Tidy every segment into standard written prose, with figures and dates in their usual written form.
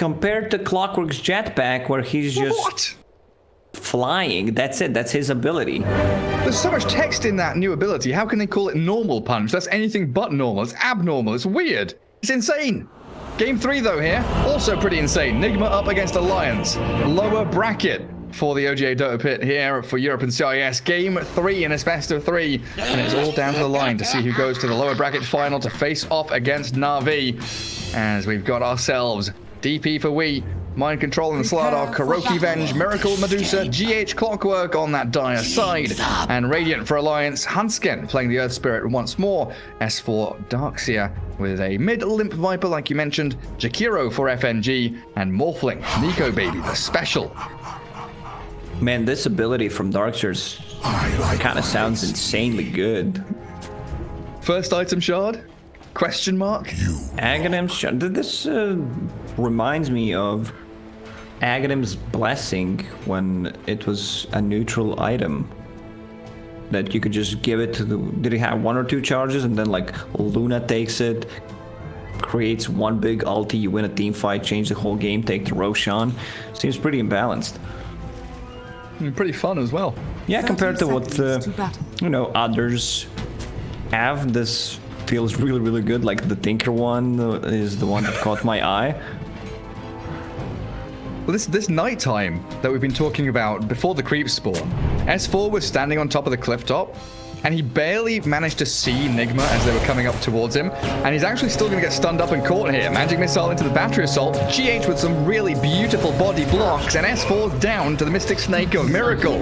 compared to Clockwork's jetpack, where he's just What? flying. That's it. That's his ability. There's so much text in that new ability. How can they call it normal punch? That's anything but normal. It's abnormal. It's weird. It's insane. Game 3, though, here. Also pretty insane. Nigma up against Alliance. Lower bracket for the OGA Dota pit here for Europe and CIS. Game 3 in this best of 3. And it's all down to the line to see who goes to the lower bracket final to face off against Na'Vi. As we've got ourselves DP for We, Mind Control and Slardar, Kuroki Venge, Miracle, Medusa, GH Clockwork on that dire side, and Radiant for Alliance, Hansken playing the Earth Spirit once more, S4 Darkseer with a mid-limp Viper like you mentioned, Jakiro for FNG, and Morphling, Nico Baby, the special. Man, this ability from Darkseer's kind of sounds insanely good. First item shard? Question mark? Aghanim's shard. This reminds me of Aghanim's Blessing when it was a neutral item. That you could just give it to the... Did it have 1 or 2 charges and then like Luna takes it, creates one big ulti, you win a team fight, change the whole game, take the Roshan. Seems pretty imbalanced. Pretty fun as well. Yeah, compared to what others have, this feels really, really good. Like the Tinker one is the one that caught my eye. Well, this nighttime that we've been talking about before the creep spawn, S4 was standing on top of the cliff top, and he barely managed to see Nigma as they were coming up towards him, and he's actually still going to get stunned up and caught here. Magic Missile into the battery assault, GH with some really beautiful body blocks, and S4's down to the Mystic Snake of Miracle.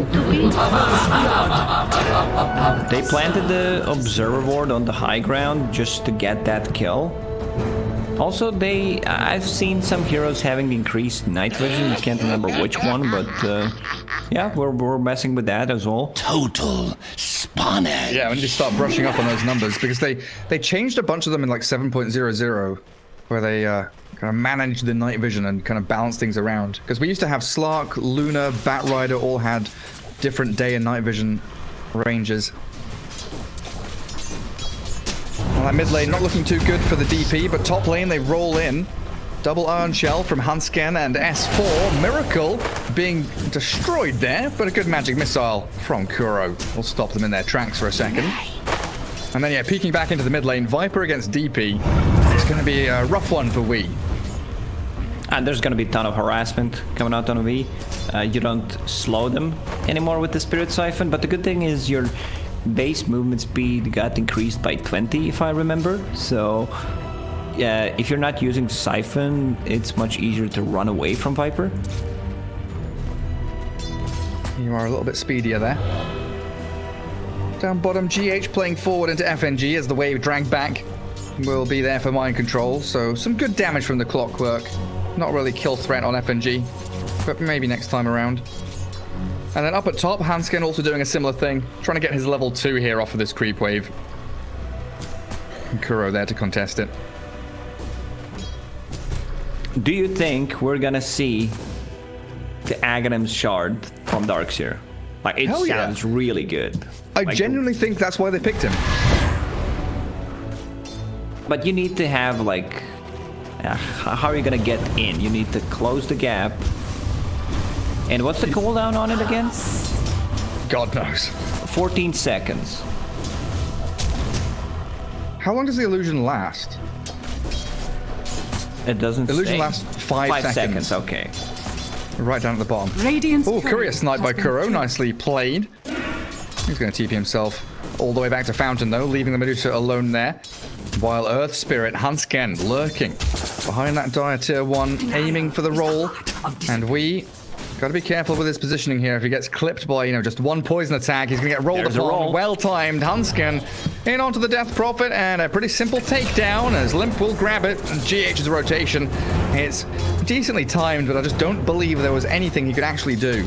They planted the Observer Ward on the high ground just to get that kill. Also, I've seen some heroes having increased night vision. I can't remember which one, but yeah, we're messing with that as well. Total spawning. Yeah, we need to start brushing up on those numbers because they changed a bunch of them in like 7.00, where they kind of managed the night vision and kind of balanced things around. Because we used to have Slark, Luna, Batrider all had different day and night vision ranges. Well, that mid lane not looking too good for the DP, but top lane they roll in. Double Iron Shell from Hansken and S4. Miracle being destroyed there, but a good magic missile from Kuro will stop them in their tracks for a second. And then, yeah, peeking back into the mid lane, Viper against DP. It's going to be a rough one for We. And there's going to be a ton of harassment coming out on V. You don't slow them anymore with the Spirit Siphon, but the good thing is your base movement speed got increased by 20, if I remember. So if you're not using Siphon, it's much easier to run away from Viper. You are a little bit speedier there. Down bottom, GH playing forward into FNG as the wave dragged back. Will be there for Mind Control, so some good damage from the Clockwork. Not really kill threat on FNG, but maybe next time around. And then up at top, Hansken also doing a similar thing, trying to get his level 2 here off of this creep wave. And Kuro there to contest it. Do you think we're gonna see the Aghanim's shard from Darkseer? Like, it Hell yeah. sounds really good. I genuinely think that's why they picked him. But you need to have, like... how are you gonna get in? You need to close the gap. And what's the cooldown on it again? God knows. 14 seconds. How long does the illusion last? It doesn't Illusion say. lasts 5 seconds. Okay. Right down at the bottom. Oh, curious snipe by Kuro. Nicely played. He's going to TP himself all the way back to Fountain, though, leaving the Medusa alone there. While Earth Spirit, Hansken, lurking behind that dire tier 1, aiming for the roll. And we got to be careful with his positioning here. If he gets clipped by, just one poison attack, he's going to get rolled upon. Well-timed. Hansken in onto the Death Prophet, and a pretty simple takedown as Limp will grab it. And GH's rotation, it's decently timed, but I just don't believe there was anything he could actually do.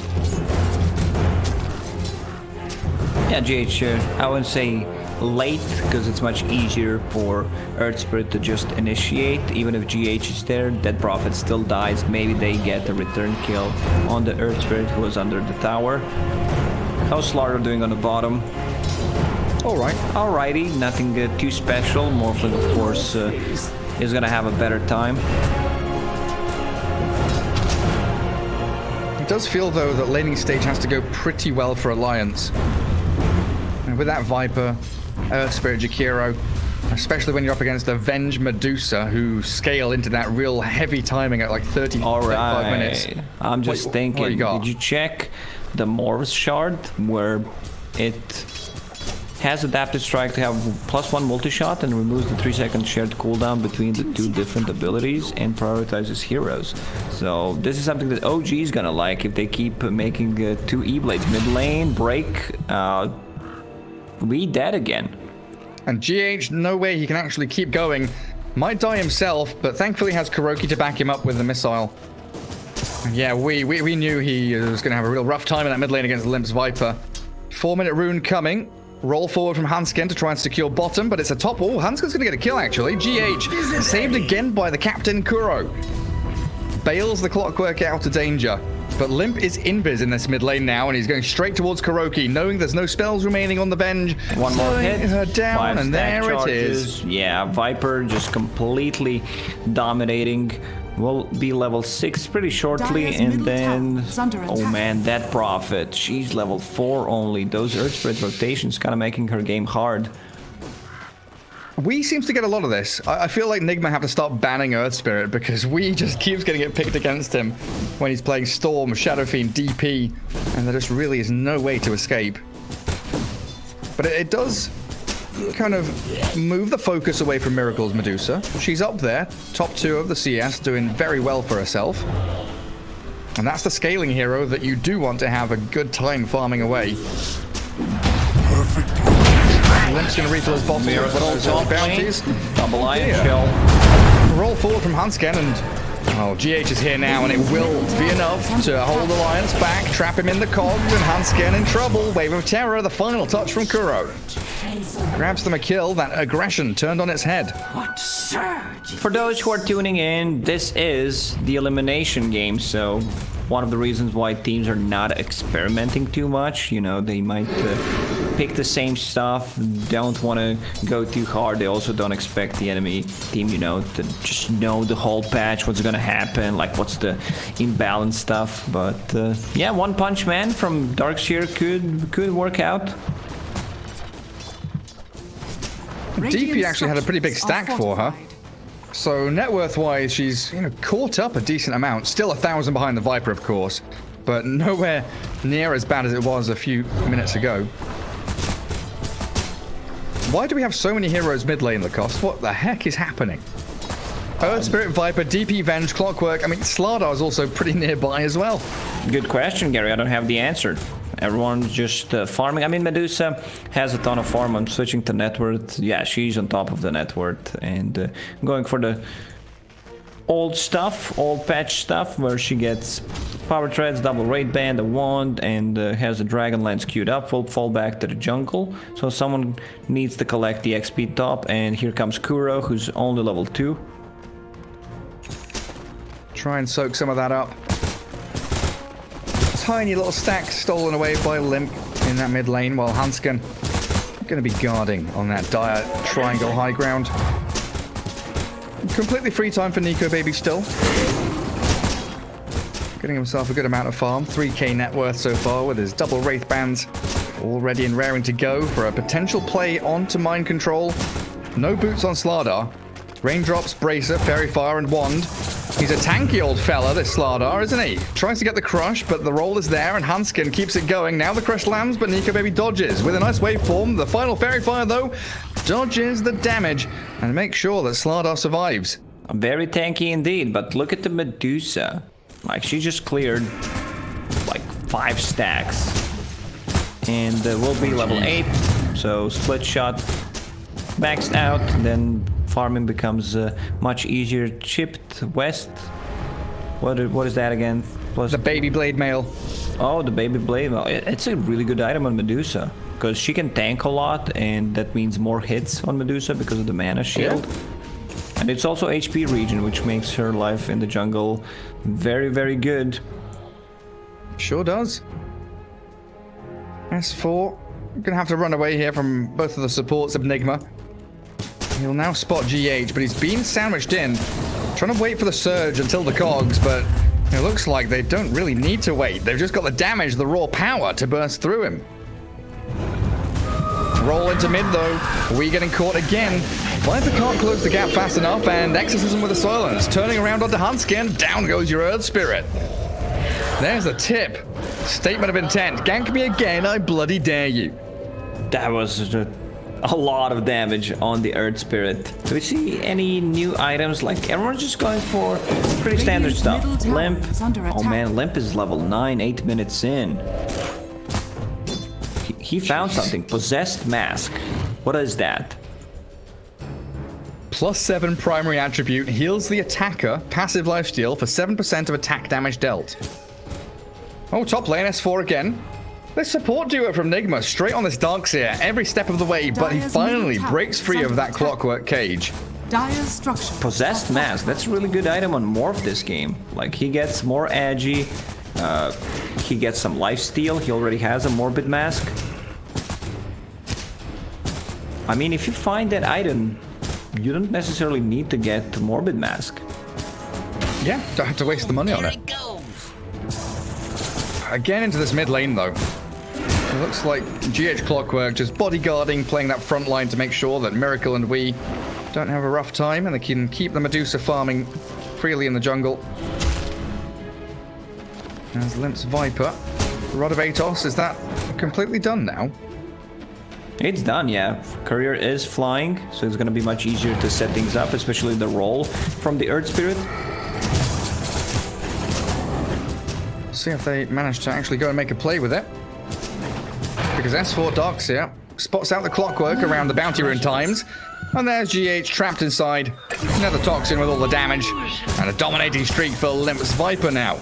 Yeah, GH, I would say late, because it's much easier for Earth Spirit to just initiate. Even if GH is there, Dead Prophet still dies. Maybe they get a return kill on the Earth Spirit who was under the tower. How's Slardar doing on the bottom? Alright. Alrighty, nothing too special. Morphling, of course, is gonna have a better time. It does feel, though, that laning stage has to go pretty well for Alliance. And with that Viper, Earth Spirit Jakiro, especially when you're up against Avenge Medusa, who scale into that real heavy timing at like 35 minutes. I'm just thinking, what you got? Did you check the Morph's shard where it has adaptive strike to have +1 multi-shot and removes the 3-second shared cooldown between the two different abilities and prioritizes heroes. So this is something that OG is gonna like if they keep making 2 E-blades. Mid lane, break, we dead again. And GH, no way he can actually keep going. Might die himself, but thankfully has Kuroki to back him up with the missile. And yeah, we knew he was going to have a real rough time in that mid lane against Limp's Viper. 4-minute rune coming. Roll forward from Hansken to try and secure bottom, but it's a top. Oh, Hansken's going to get a kill, actually. GH saved again by the captain, Kuro. Bails the Clockwork out of danger. But Limp is invis in this mid lane now, and he's going straight towards Kuroki, knowing there's no spells remaining on the Venge. One more hit. Her down, 5 and stack there charges. it is. Yeah, Viper just completely dominating. Will be level 6 pretty shortly, Dire's and middle then... tower is under Oh attack. man, that Prophet. She's level 4 only. Those Earth Spirit rotations kind of making her game hard. We seems to get a lot of this. I feel like Nigma have to start banning Earth Spirit because we just keeps getting it picked against him when he's playing Storm, Shadow Fiend, DP, and there just really is no way to escape. But it does kind of move the focus away from Miracle's Medusa. She's up there, top 2 of the CS, doing very well for herself. And that's the scaling hero that you do want to have a good time farming away. Limp's going to refill his bottom with those bounties. Double Iron dear. Shell. Roll forward from Hansken, and GH is here now, and it will be enough to hold Alliance back, trap him in the cogs, and Hansken in trouble. Wave of Terror, the final touch from Kuro. Grabs them a kill, that aggression turned on its head. What surge? For those who are tuning in, this is the elimination game, so one of the reasons why teams are not experimenting too much, you know, they might pick the same stuff, don't want to go too hard. They also don't expect the enemy team, you know, to just know the whole patch, what's gonna happen, like what's the imbalance stuff. But yeah, One Punch Man from Darkseer could work out. DP actually had a pretty big stack for her. So net worth wise, she's caught up a decent amount. Still 1,000 behind the Viper, of course, but nowhere near as bad as it was a few minutes ago. Why do we have so many heroes mid lane, Lacoste? What the heck is happening? Earth Spirit, Viper, DP, Venge, Clockwork. I mean, Slardar is also pretty nearby as well. Good question, Gary. I don't have the answer. Everyone's just farming. I mean, Medusa has a ton of farm. I'm switching to net worth. Yeah, she's on top of the net worth. And going for the old stuff, old patch stuff, where she gets power treads, double raid band, a wand, and has a dragon lance queued up. Will fall back to the jungle. So someone needs to collect the XP top. And here comes Kuro, who's only level 2. Try and soak some of that up. Tiny little stack stolen away by Limp in that mid lane, while Hansken going to be guarding on that dire triangle high ground. Completely free time for Nico Baby still. Getting himself a good amount of farm. 3k net worth so far with his double Wraith Bands all ready and raring to go for a potential play onto Mind Control. No boots on Slardar. Raindrops, Bracer, Fairy Fire, and Wand. He's a tanky old fella, this Slardar, isn't he? Tries to get the crush, but the roll is there, and Hansken keeps it going. Now the crush lands, but Nico Baby dodges. With a nice waveform, the final Fairy Fire, though, dodges the damage and makes sure that Slardar survives. Very tanky indeed, but look at the Medusa. Like, she just cleared, like, 5 stacks. And will be level 8, so split shot maxed out, then farming becomes much easier. Chipped west. What is that again? Plus The Baby Blade Mail. Oh, the Baby Blade. Well, it's a really good item on Medusa because she can tank a lot, and that means more hits on Medusa because of the mana shield. Yeah. And it's also HP regen, which makes her life in the jungle very, very good. Sure does. S4 gonna have to run away here from both of the supports of Nigma. He'll now spot GH, but he's been sandwiched in. Trying to wait for the surge until the cogs, but It looks like they don't really need to wait. They've just got the damage, the raw power to burst through him. Roll into mid though. We getting caught again. Viper can't close the gap fast enough, and Exorcism with a silence. Turning around onto Hanskin. Down goes your Earth Spirit. There's the tip. Statement of intent. Gank me again, I bloody dare you. That was a lot of damage on the Earth Spirit. Do we see any new items? Like, everyone's just going for pretty standard stuff. Limp. Oh man, Limp is level 9, 8 minutes in. He found something. Possessed Mask. What is that? +7 primary attribute heals the attacker passive lifesteal for 7% of attack damage dealt. Oh, top lane S4 again. This support duo from Nigma straight on this Darkseer every step of the way, but he finally breaks free of that clockwork cage. Possessed Mask. That's a really good item on Morph this game. Like, he gets more edgy. He gets some lifesteal. He already has a Morbid Mask. I mean, if you find that item, you don't necessarily need to get the Morbid Mask. Yeah, don't have to waste the money on it. Again into this mid lane, though. It looks like GH Clockwork just bodyguarding, playing that front line to make sure that Miracle and we don't have a rough time, and they can keep the Medusa farming freely in the jungle. There's Limp's Viper. Rod of Atos, is that completely done now? It's done, yeah. Courier is flying, so it's gonna be much easier to set things up, especially the roll from the Earth Spirit. See if they manage to actually go and make a play with it. Because S4 Darkseer spots out the clockwork around the bounty rune times. And there's GH trapped inside. Another toxin with all the damage. And a dominating streak for Limp's Viper now.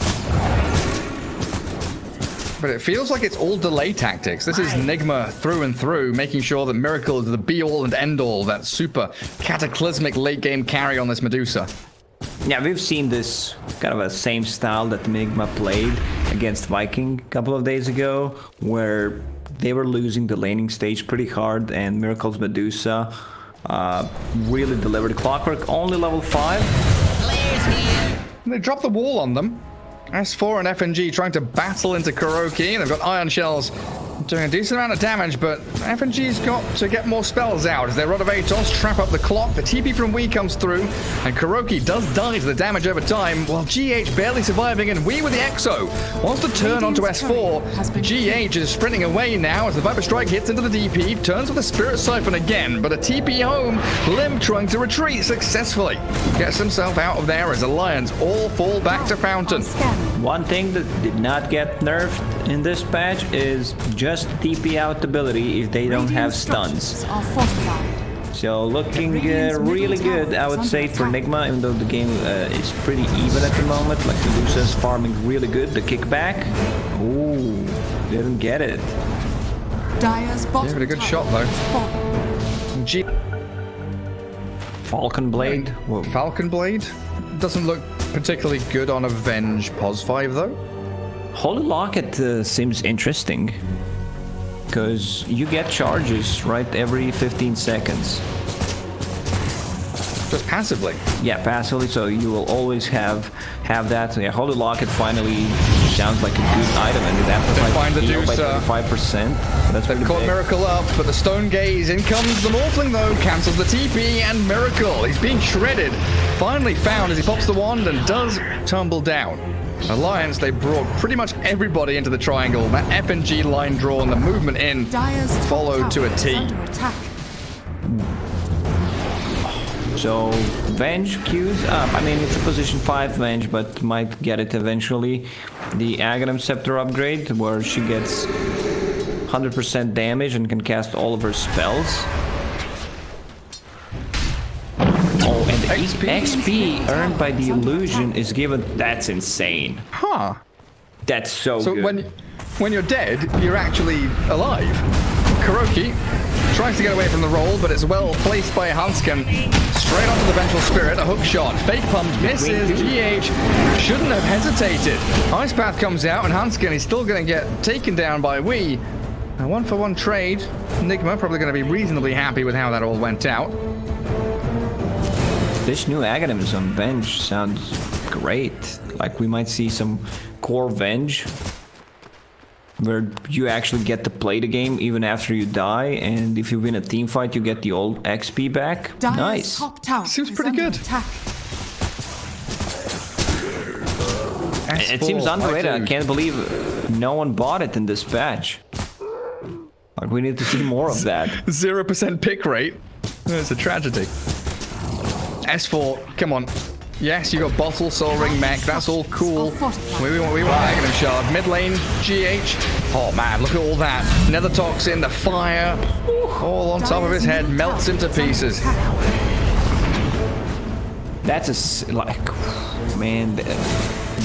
But it feels like it's all delay tactics. This is Nigma through and through, making sure that Miracle is the be-all and end-all, that super cataclysmic late-game carry on this Medusa. Yeah, we've seen this kind of a same style that Nigma played against Viking a couple of days ago, where they were losing the laning stage pretty hard, and Miracle's Medusa really delivered. Clockwork only level 5. They dropped the wall on them. S4 and FNG trying to battle into Kuroki, and they've got Iron Shells doing a decent amount of damage, but FNG's got to get more spells out as their Rod of Atos trap up the clock. The TP from Wii comes through, and Kuroki does die to the damage over time, while GH barely surviving, and Wii with the Exo wants to turn onto S4. GH is sprinting away now as the Viper Strike hits into the DP, turns with the Spirit Siphon again, but a TP home. Limp trying to retreat successfully. Gets himself out of there as Alliance all fall back to Fountain. One thing that did not get nerfed in this patch is just TP out ability if they don't have stuns. So looking really good, I would say, for Nigma, even though the game is pretty even at the moment. Like, Medusa's farming really good. The kickback, ooh, didn't get it. Gave it a good shot though. Falcon Blade. Whoa. Falcon Blade doesn't look particularly good on Avenge Pos 5 though. Holy Locket seems interesting, because you get charges right every 15 seconds. Just passively? Yeah, passively, so you will always have that. Yeah, Holy Locket finally sounds like a good item, and it amplifies find the heal by Medusa. 25%. That's They've caught Miracle up, but the Stone Gaze, in comes the Morphling though, cancels the TP, and Miracle, he's being shredded. Finally found as he pops the wand and does tumble down. Alliance, they brought pretty much everybody into the triangle. That FNG line draw and the movement in followed to a T. So, Venge queues up. I mean, it's a position 5 Venge, but might get it eventually. The Aghanim Scepter upgrade, where she gets 100% damage and can cast all of her spells. Oh, and the XP earned by the illusion is given. That's insane. Huh. That's so So good. when you're dead, you're actually alive. Kuroki tries to get away from the roll, but it's well placed by Hanskin. Straight onto the Vengeful Spirit, a hook shot. Fake pumped, misses. GH shouldn't have hesitated. Ice Path comes out, and Hanskin is still going to get taken down by Wii. A 1-for-1 trade. Nigma probably going to be reasonably happy with how that all went out. This new Aghanims on bench sounds great. Like, we might see some core Venge, where you actually get to play the game even after you die, and if you win a team fight, you get the old XP back. Dire's Nice. top tower Seems is pretty under good. attack. It seems S4, underrated. my I dude. can't believe no one bought it in this patch. Like, we need to see more of that. 0% pick rate. It's a tragedy. S4, come on. Yes, you got Bottle, Soul Ring, Mech. That's all cool. We want Aghanim Shard. Mid lane, GH. Oh man, look at all that. Nether Toxin, the fire. All on top of his head, melts into pieces. That's man,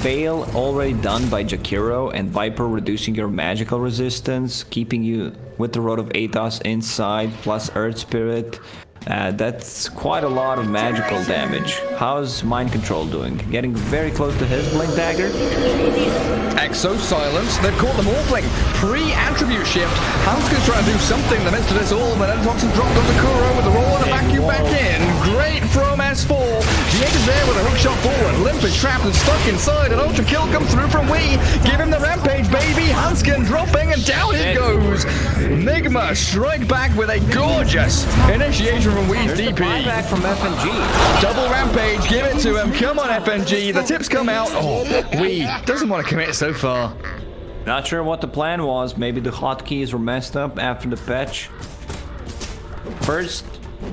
Veil already done by Jakiro, and Viper reducing your magical resistance, keeping you with the Rod of Aethos inside, plus Earth Spirit. That's quite a lot of magical damage. How's Mind Control doing? Getting very close to his Blink Dagger? Exo Silence. They've caught the Morphling. Pre-attribute shift. Hanskin's trying to do something in the midst of this all, but then Toxin dropped onto Kuro with the roll and a vacuum back in. Great from S4. GX is there with a hook shot forward. Limp is trapped and stuck inside. An ultra kill comes through from Wii. Give him the rampage, baby. Hanskin dropping and down he goes. Nigma strike back with a gorgeous initiation from Wii's There's the DP. buyback from FNG. Double rampage, give it to him. Come on, FNG. The tips come out. Oh, Wii doesn't want to commit so far. Not sure what the plan was. Maybe the hotkeys were messed up after the patch. First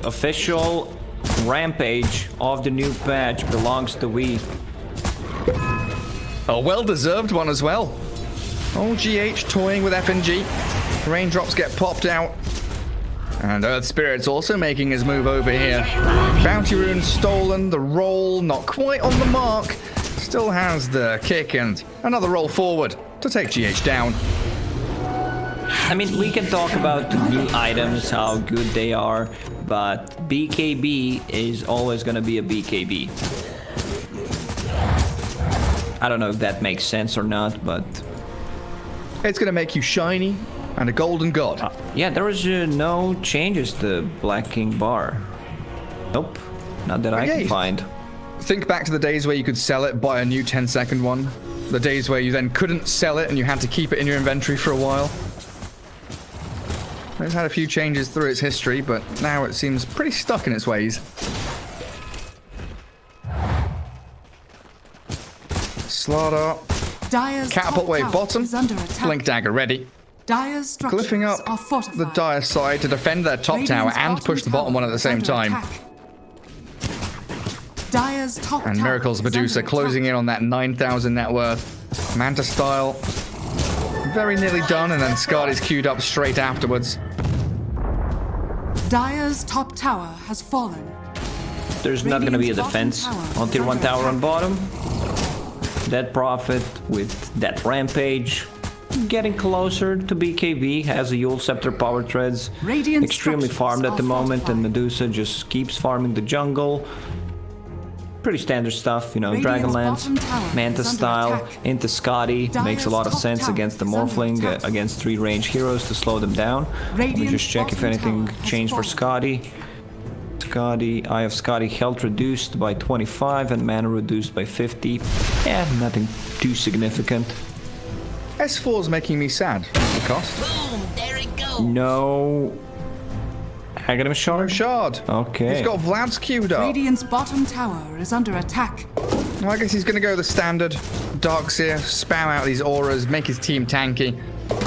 official rampage of the new patch belongs to Wii. A well-deserved one as well. OGH toying with FNG. Raindrops get popped out. And Earth Spirit's also making his move over here. Bounty Rune stolen, the roll not quite on the mark. Still has the kick and another roll forward to take GH down. I mean, we can talk about the new items, how good they are, but BKB is always gonna be a BKB. I don't know if that makes sense or not, but... It's gonna make you shiny and a golden god. yeah, there was no changes to Black King Bar. Nope, not that I can find. Think back to the days where you could sell it, buy a new 10-second one. The days where you then couldn't sell it and you had to keep it in your inventory for a while. It's had a few changes through its history, but now it seems pretty stuck in its ways. Slardar. Dire's Catapult top wave tower bottom. is under attack. Blink Dagger ready. Dire's structures Glyphing up are fortified. the Dire side to defend their top tower Radiant's and push the bottom one at the is same under time. attack. Dire's top And tower Miracle's is Medusa under closing attack. in on that 9,000 net worth. Manta style. Very nearly done, and then Scardy's queued up straight afterwards. Dire's top tower has fallen. There's not gonna be a Radiant's defense bottom tower on tier is 1 under tower on attack. bottom. Dead Prophet with that rampage. Getting closer to BKB, has a Yule Scepter power treads. Radiant Extremely structures farmed at the are moment, and fortified. Medusa just keeps farming the jungle. Pretty standard stuff, you know, Radiant's Dragonlance, bottom tower Manta is under style, attack. into Scotty. Makes a lot of Dire's top sense tower against the is under Morphling, attack. against 3 range heroes to slow them down. Let me Radiant's just check if bottom anything tower has changed for fallen. Scotty. Scotty, I have Scotty health reduced by 25 and mana reduced by 50. Yeah, nothing too significant. S4's making me sad. The cost. Boom, there it goes. No Aghanim Shard? Shard. Okay. He's got Vlad's queued up. Radiant's bottom tower is under attack. Well, I guess he's going to go the standard. Darkseer, spam out these auras, make his team tanky,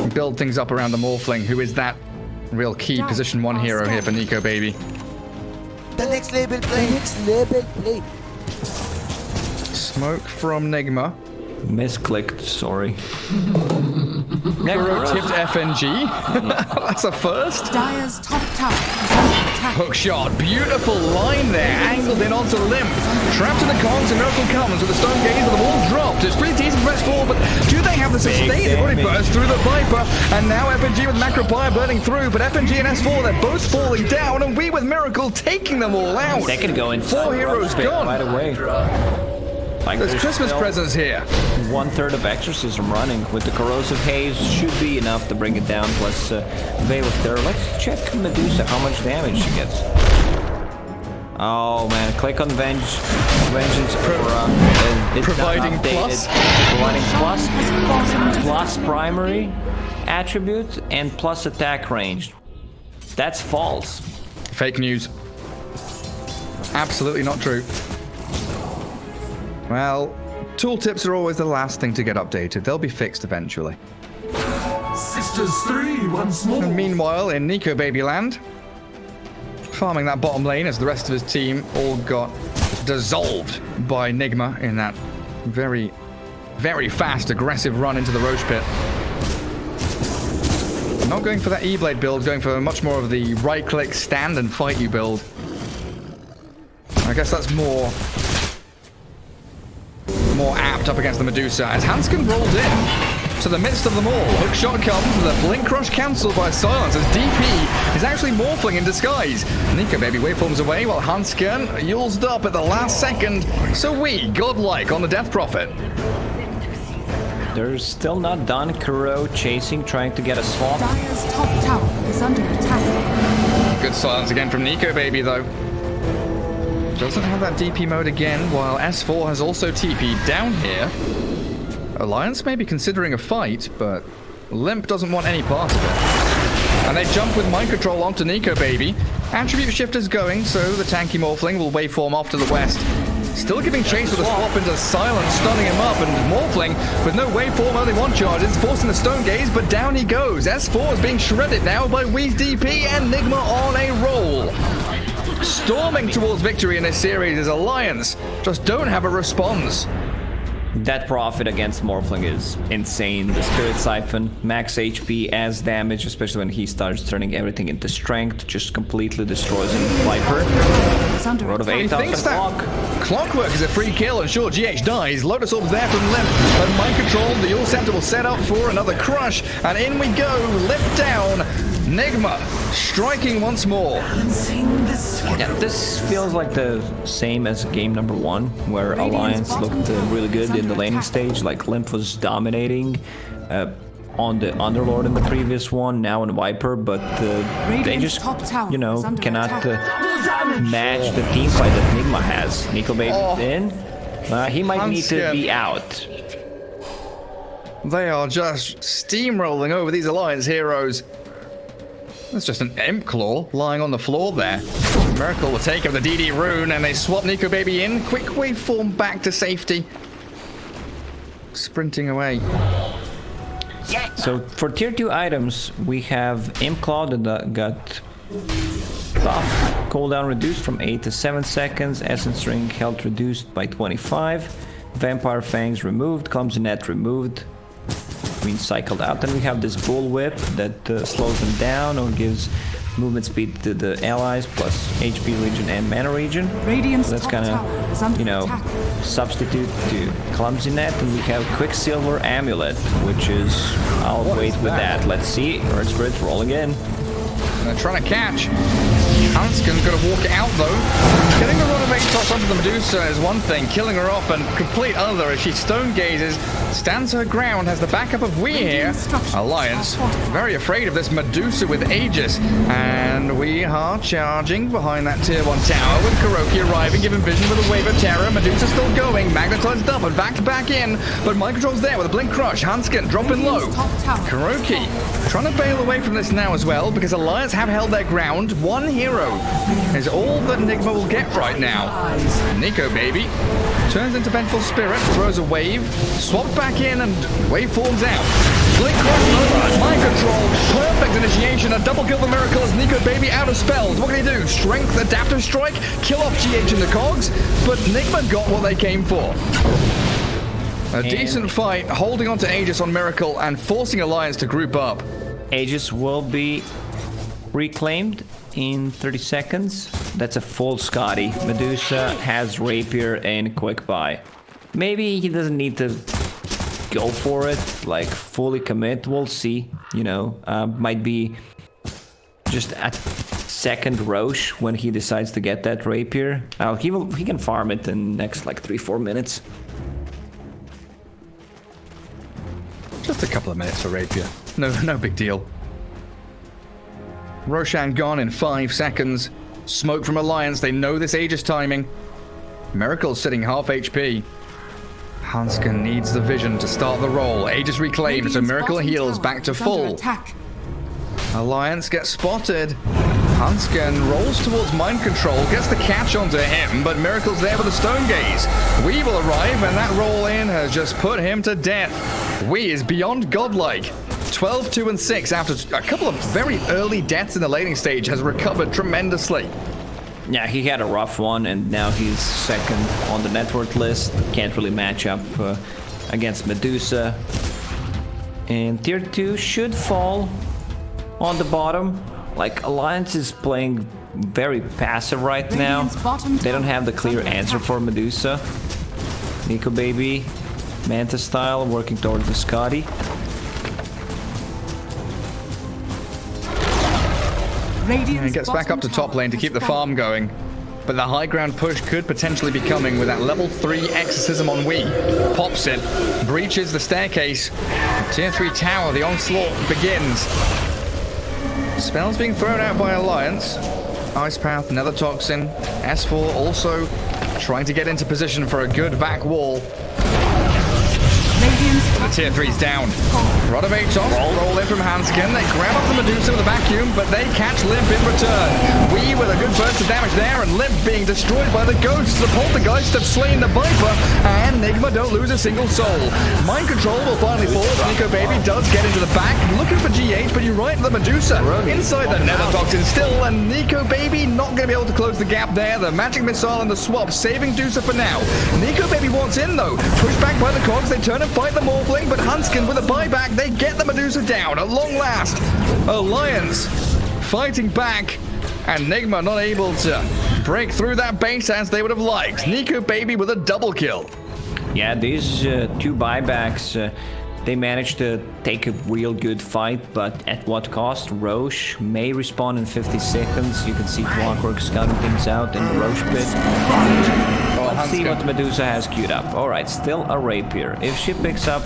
and build things up around the Morphling, who is that real key position 1 hero here for Nico, baby. The next label play. Next label play. Smoke from Nigma. Misclicked, sorry. Kuro tipped FNG. That's a first. Dire's top tower is under attack. Hook shot. Beautiful line there. Angled in onto Limp. Trapped in the cogs, and Miracle comes with the stone gaze, and the wall dropped. It's pretty decent press forward, but do they have the sustain? They've already burst through the Viper, and now FNG with Macropire burning through, but FNG and S4, they're both falling down, and we with Miracle taking them all out. They can go in 4 heroes gone. right away. Like, There's Christmas still presents here. 1/3 of Exorcism running with the Corrosive Haze should be enough to bring it down, plus Veil of Terror. Let's check Medusa, how much damage she gets. Oh man, click on Vengeance Aura. It's providing not updated. plus? Providing plus primary attribute and plus attack range. That's false. Fake news. Absolutely not true. Well, tooltips are always the last thing to get updated. They'll be fixed eventually. Sisters 3 once more. And meanwhile, in Nico Babyland, farming that bottom lane as the rest of his team all got dissolved by Nigma in that very, very fast, aggressive run into the Roche Pit. Not going for that E-Blade build, going for much more of the right-click, stand and fight you build. I guess that's more apt up against the Medusa as Hanskin rolls in to the midst of them all. Hookshot comes with a blink crush cancelled by silence as DP is actually morphling in disguise. Nico Baby waveforms away while Hanskin yulsed up at the last second. So we, godlike on the Death Prophet. They're still not done. Kuro chasing, trying to get a swap. Dire's top tower is under attack. Good silence again from Nico Baby though. Doesn't have that DP mode again, while S4 has also TP'd down here. Alliance may be considering a fight, but Limp doesn't want any part of it. And they jump with Mind Control onto Nico Baby. Attribute shift is going, so the tanky Morphling will waveform off to the west. Still giving chase with a swap into silence, stunning him up, and Morphling, with no waveform, only one charges, forcing the Stone Gaze, but down he goes. S4 is being shredded now by Wee's DP, and Nigma on a roll. Storming towards victory in this series is Alliance, just don't have a response. That profit against Morphling is insane. The Spirit Siphon, max HP as damage, especially when he starts turning everything into strength, just completely destroys him. Viper. Road of 8,000 clock. Clockwork is a free kill, and sure, GH dies. Lotus Orb's there from Limp, but Mind Control, the Ul Scepter will set up for another crush, and in we go, Limp down. Nigma striking once more. Yeah, this feels like the same as game number 1, where Alliance looked really good in the laning stage. Like Limp was dominating on the Underlord in the previous one, now in Viper, but they just, you know, cannot match the team fight that Nigma has. Nico Baby's in. He might need to be out. They are just steamrolling over these Alliance heroes. That's just an Imp Claw lying on the floor there. Miracle will take up the DD rune, and they swap Nico Baby in. Quick waveform back to safety. Sprinting away. So for tier 2 items, we have Imp Claw that got buff. Cooldown reduced from 8 to 7 seconds. Essence Ring health reduced by 25. Vampire Fangs removed. Clumsy Net removed. Being cycled out. Then we have this Bull Whip that slows them down or gives movement speed to the allies plus HP regen and mana regen. So that's kind of, you know, substitute to Clumsy Net. And we have Quicksilver Amulet, which is, I'll wait with that. Let's see. Earth Spirit rolling in. They're trying to catch. Hanskin's going to walk it out though. Getting the run of Atos onto the Medusa is one thing, killing her off and complete other as she stone gazes, stands her ground, has the backup of We here. Alliance, very afraid of this Medusa with Aegis. And we are charging behind that tier 1 tower with Kuroki arriving, giving vision with a wave of terror. Medusa still going, magnetized up and back in, but Mind Control's there with a blink crush. Hanskin dropping low. Kuroki trying to bail away from this now as well because Alliance have held their ground. One hero is all that Nigma will get right now. Nico Baby turns into Vengeful Spirit, throws a wave, swapped back in and wave forms out. Blink crush, Mind Control, perfect initiation, a double kill for Miracle as Nico Baby out of spells. What can he do? Strength, Adaptive Strike, kill off GH in the cogs, but Nigma got what they came for. A decent fight, holding on to Aegis on Miracle and forcing Alliance to group up. Aegis will be reclaimed in 30 seconds. That's a full Scotty. Medusa has Rapier and Quick Buy. Maybe he doesn't need to go for it, like fully commit. We'll see. You know, might be just a second Roche when he decides to get that Rapier. He can farm it in the next like 3-4 minutes. Just a couple of minutes for Rapier. No big deal. Roshan gone in 5 seconds. Smoke from Alliance. They know this Aegis timing. Miracle's sitting half HP. Hanskin needs the vision to start the roll. Aegis reclaimed, so Miracle heals back to full. Alliance gets spotted. Hanskin rolls towards mind control, gets the catch onto him, but Miracle's there with a stone gaze. We will arrive, and that roll in has just put him to death. We is beyond godlike. 12, 2, and 6 after a couple of very early deaths in the laning stage has recovered tremendously. Yeah, he had a rough one, and now he's second on the net worth list. Can't really match up against Medusa. And tier 2 should fall on the bottom. Like, Alliance is playing very passive right now. They don't have the clear answer for Medusa. Nico Baby, Manta style, working towards the Scotty. And he gets back up to top lane to keep the farm going. But the high ground push could potentially be coming with that level 3 exorcism on Wii. Pops it, breaches the staircase. Tier 3 tower, the onslaught begins. Spells being thrown out by Alliance. Ice Path, Nether Toxin. S4 also trying to get into position for a good vac wall. The tier 3's down. Rod of Atos roll in from Hanskin. They grab up the Medusa with a vacuum, but they catch Limp in return. We with a good burst of damage there, and Limp being destroyed by the ghosts. The poltergeist have slain the Viper, and Nigma don't lose a single soul. Mind control will finally fall. Nico Baby does get into the back, looking for GH, but you're right, the Medusa inside the Nether Toxin still, and Nico Baby not going to be able to close the gap there. The magic missile and the swap saving Dusa for now. Nico Baby wants in though. Pushed back by the cogs, they turn and fight the Morphling, but Hanskin with a buyback, they get the Medusa down at long last. Alliance fighting back, and Nigma not able to break through that base as they would have liked. Nico Baby with a double kill. Yeah, these two buybacks, they managed to take a real good fight, but at what cost? Roche may respawn in 50 seconds. You can see Clockwork scouting things out in the Roche pit. Let's see what Medusa has queued up. Alright, still a Rapier. If she picks up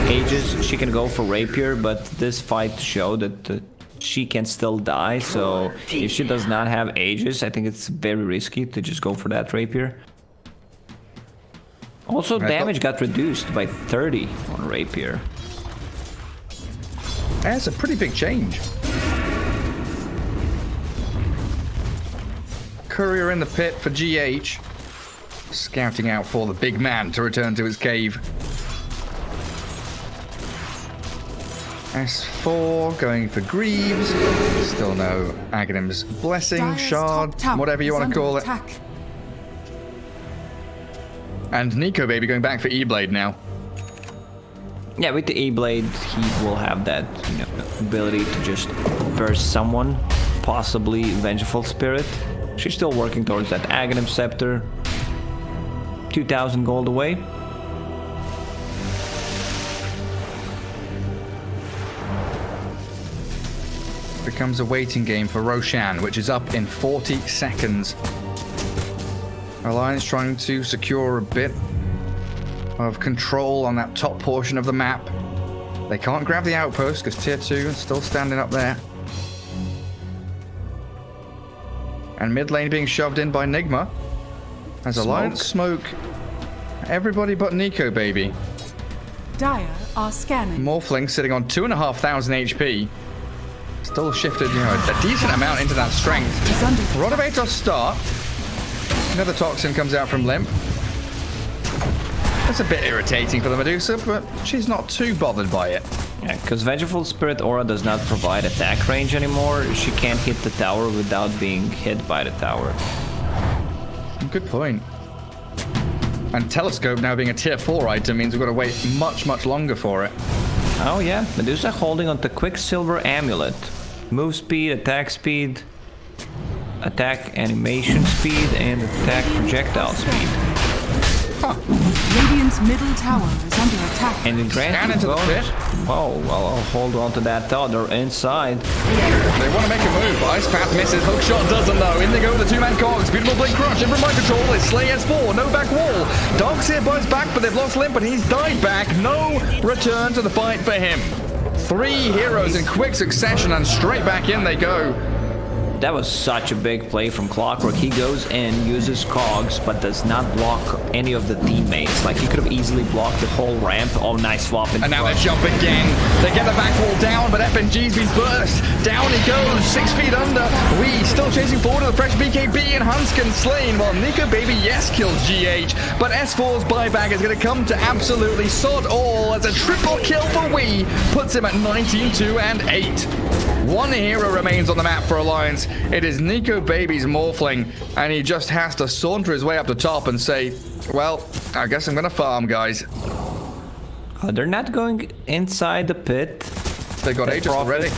Aegis, she can go for Rapier, but this fight showed that she can still die, so if she does not have Aegis, I think it's very risky to just go for that Rapier. Also, damage got reduced by 30 on Rapier. That's a pretty big change. Courier in the pit for GH. Scouting out for the big man to return to his cave. S4 going for Greaves. Still no Aghanim's Blessing, Shard, whatever you want to call it. And Nico Baby going back for E-Blade now. Yeah, with the E-Blade, he will have that, ability to just burst someone, possibly Vengeful Spirit. She's still working towards that Aghanim Scepter. 2,000 gold away. Becomes a waiting game for Roshan, which is up in 40 seconds. Alliance trying to secure a bit of control on that top portion of the map. They can't grab the outpost because tier 2 is still standing up there. And mid lane being shoved in by Nigma. As Alliance smoke everybody but Nico Baby. Dire are scanning. Morphling sitting on 2,500 HP. Still shifted, a decent amount into that strength. Rod of Atos start. Another Toxin comes out from Limp. That's a bit irritating for the Medusa, but she's not too bothered by it. Yeah, because Vengeful Spirit Aura does not provide attack range anymore. She can't hit the tower without being hit by the tower. Good point. And Telescope now being a tier 4 item means we've got to wait much, much longer for it. Oh yeah, Medusa holding on to Quicksilver Amulet. Move speed, attack animation speed, and attack projectile speed. Huh. Radiant's middle tower is under attack. And it grants the bonus. Whoa, well, I'll hold on to that thought. They're inside. They want to make a move. Ice Path misses. Hookshot doesn't though. In they go with the two-man cogs. Beautiful Blink Crush. In from mind control. It's Slay S4. No back wall. Darkseer buys back, but they've lost Limp, and he's died back. No return to the fight for him. 3 heroes in quick succession, and straight back in they go. That was such a big play from Clockwork. He goes in, uses cogs, but does not block any of the teammates. Like, he could have easily blocked the whole ramp. Oh, nice swap. And now they're jumping again. They get the back wall down, but FNG's been burst. Down he goes, 6 feet under. We still chasing forward to the fresh BKB, and Hunskin slain, while Nico Baby, yes, kills GH. But S4's buyback is going to come to absolutely sod all as a triple kill for We puts him at 19-2 and 8. One hero remains on the map for Alliance. It is Nico Baby's Morphling, and he just has to saunter his way up the top and say, well, I guess I'm going to farm, guys. They're not going inside the pit. They got Aegis already.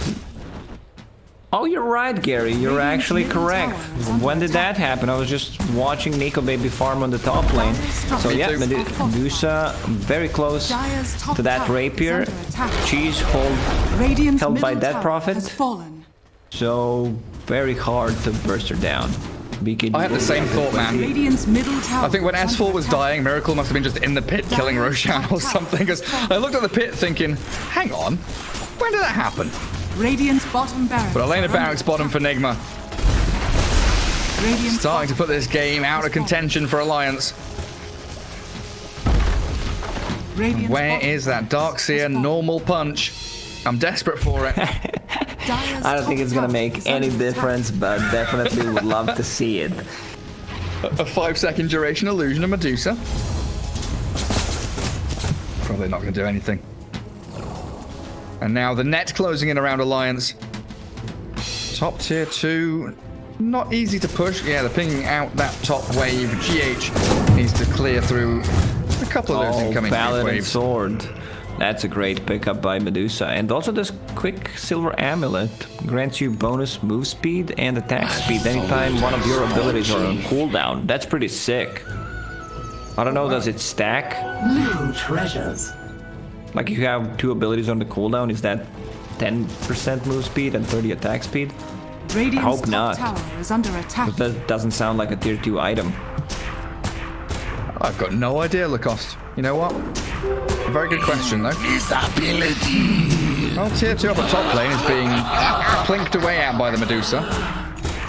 Oh, you're right, Gary. You're actually correct. When did that happen? I was just watching Nico Baby farm on the top lane. So yeah, Medusa very close to that rapier. Cheese held by that prophet. So very hard to burst her down. BKB I had the same thought, man. I think when S4 was dying, Miracle must have been just in the pit killing Roshan or something. Because I looked at the pit thinking, hang on, when did that happen? Radiant's bottom barracks. But Elena Barracks bottom for Nigma. Starting to put this game out of contention for Alliance. Where is that Dark Seer normal punch? I'm desperate for it. I don't think it's gonna make any difference, but definitely would love to see it. A 5-second duration illusion of Medusa. Probably not gonna do anything. And now the net closing in around Alliance. Top tier 2, not easy to push. Yeah, they're pinging out that top wave. GH needs to clear through a couple of those incoming waves. Sword. That's a great pickup by Medusa. And also this quick silver amulet grants you bonus move speed and attack speed anytime one of your abilities are on cooldown. That's pretty sick. I don't know, does it stack? New treasures. Like, you have 2 abilities on the cooldown, is that 10% move speed and 30 attack speed? I hope not. Tower is under attack. That doesn't sound like a tier 2 item. I've got no idea, Lacoste. You know what? A very good question, though. Disability. Well, tier 2 up the top lane is being plinked away out by the Medusa.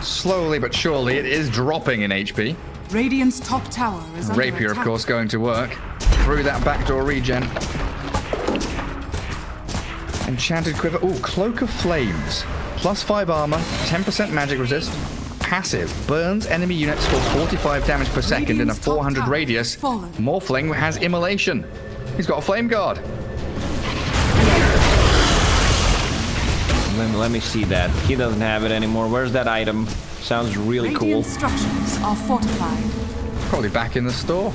Slowly but surely, it is dropping in HP. Radiant's top tower is under Rapier, attack. of course, going to work. Through that backdoor regen. Enchanted Quiver. Ooh, Cloak of Flames. Plus 5 armor, 10% magic resist. Passive. Burns enemy units for 45 damage per second in a 400 radius. Morphling has Immolation. He's got a Flame Guard. Let me see that. He doesn't have it anymore. Where's that item? Sounds really cool. Radiant structures are fortified. Probably back in the store.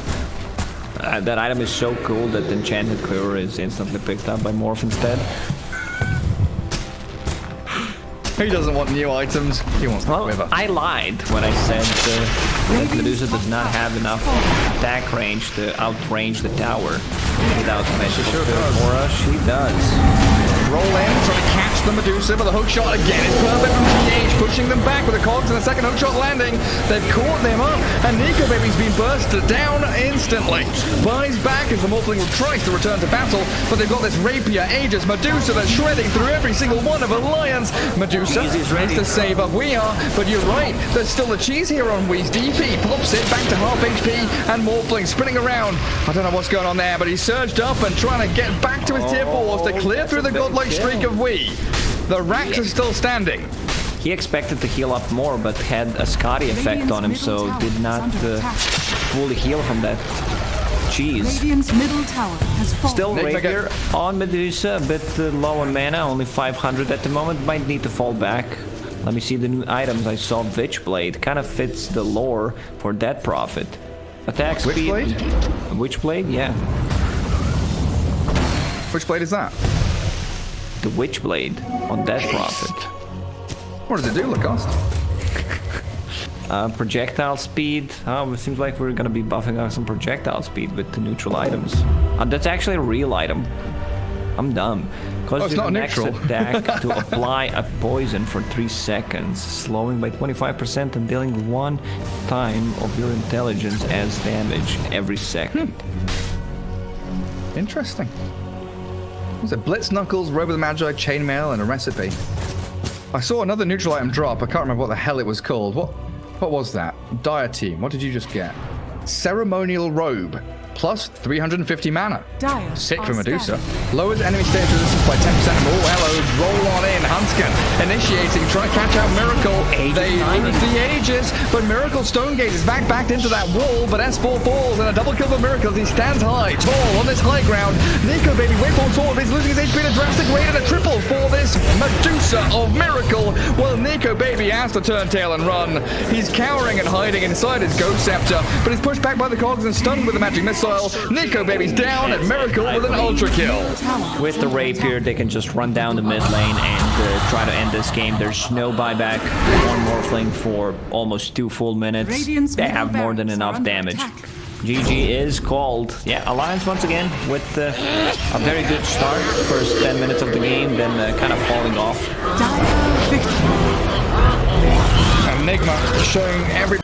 That item is so cool that Enchanted Quiver is instantly picked up by Morph instead. He doesn't want new items. He wants the quiver. I lied when I said Medusa does not have enough attack range to outrange the tower without magical aura. She does. Roll in, trying to catch the Medusa, but the hook shot again is perfect from GH, pushing them back with the cogs and the second hook shot landing. They've caught them up, and Nico Baby's been bursted down instantly. Buys back as the Morphling tries to return to battle, but they've got this Rapier, Aegis, Medusa that's shredding through every single one of Alliance. Medusa tries to save up We Are, but you're right, there's still the cheese here on Wee's DP. Pops it back to half HP, and Morphling spinning around. I don't know what's going on there, but he's surged up and trying to get back to his tier 4s to clear through the godlike streak of We. The racks are still standing. He expected to heal up more, but had a Scotty effect on him, so did not fully heal from that cheese. Radiant's middle tower has fallen. Still Rapier on Medusa, a bit low on mana, only 500 at the moment. Might need to fall back. Let me see the new items. I saw Witchblade. Kind of fits the lore for that prophet. Attack speed. Witchblade? Witchblade, yeah. Which blade is that? The Witchblade on that prophet. What does it do, Lacoste? Projectile speed. Oh, it seems like we're gonna be buffing out some projectile speed with the neutral items. That's actually a real item. I'm dumb. Causes it's not your next neutral. attack to apply a poison for 3 seconds, slowing by 25% and dealing 1 time of your intelligence as damage every second. Interesting. There's a Blitz Knuckles, Robe of the Magi, Chainmail, and a recipe. I saw another neutral item drop. I can't remember what the hell it was called. What was that? Dire Team. What did you just get? Ceremonial Robe. Plus 350 mana. Dire Sick are for Medusa. scanning. Lowers enemy stage resistance by 10%. Oh, hello. Roll on in. Hunskin initiating. Try to catch out Miracle. They lose the Aegis, but Miracle Stonegaze is backed into that wall, but S4 falls and a double kill for Miracle as he stands high, tall on this high ground. Nico Baby, Waveform Sword, he's losing his HP in a drastic rate and a triple for this Medusa of Miracle. Well, Nico Baby has to turn tail and run. He's cowering and hiding inside his Ghost Scepter, but he's pushed back by the cogs and stunned with the Magic Missile. Nico Baby's down and Miracle with an ultra kill. With the rapier, they can just run down the mid lane and try to end this game. There's no buyback. One Morphling for almost 2 full minutes. Radiant's They middle have more than barracks are enough under damage. attack. GG is called. Yeah, Alliance once again with a very good start. First 10 minutes of the game, then kind of falling off. Dire victory. And Nigma showing every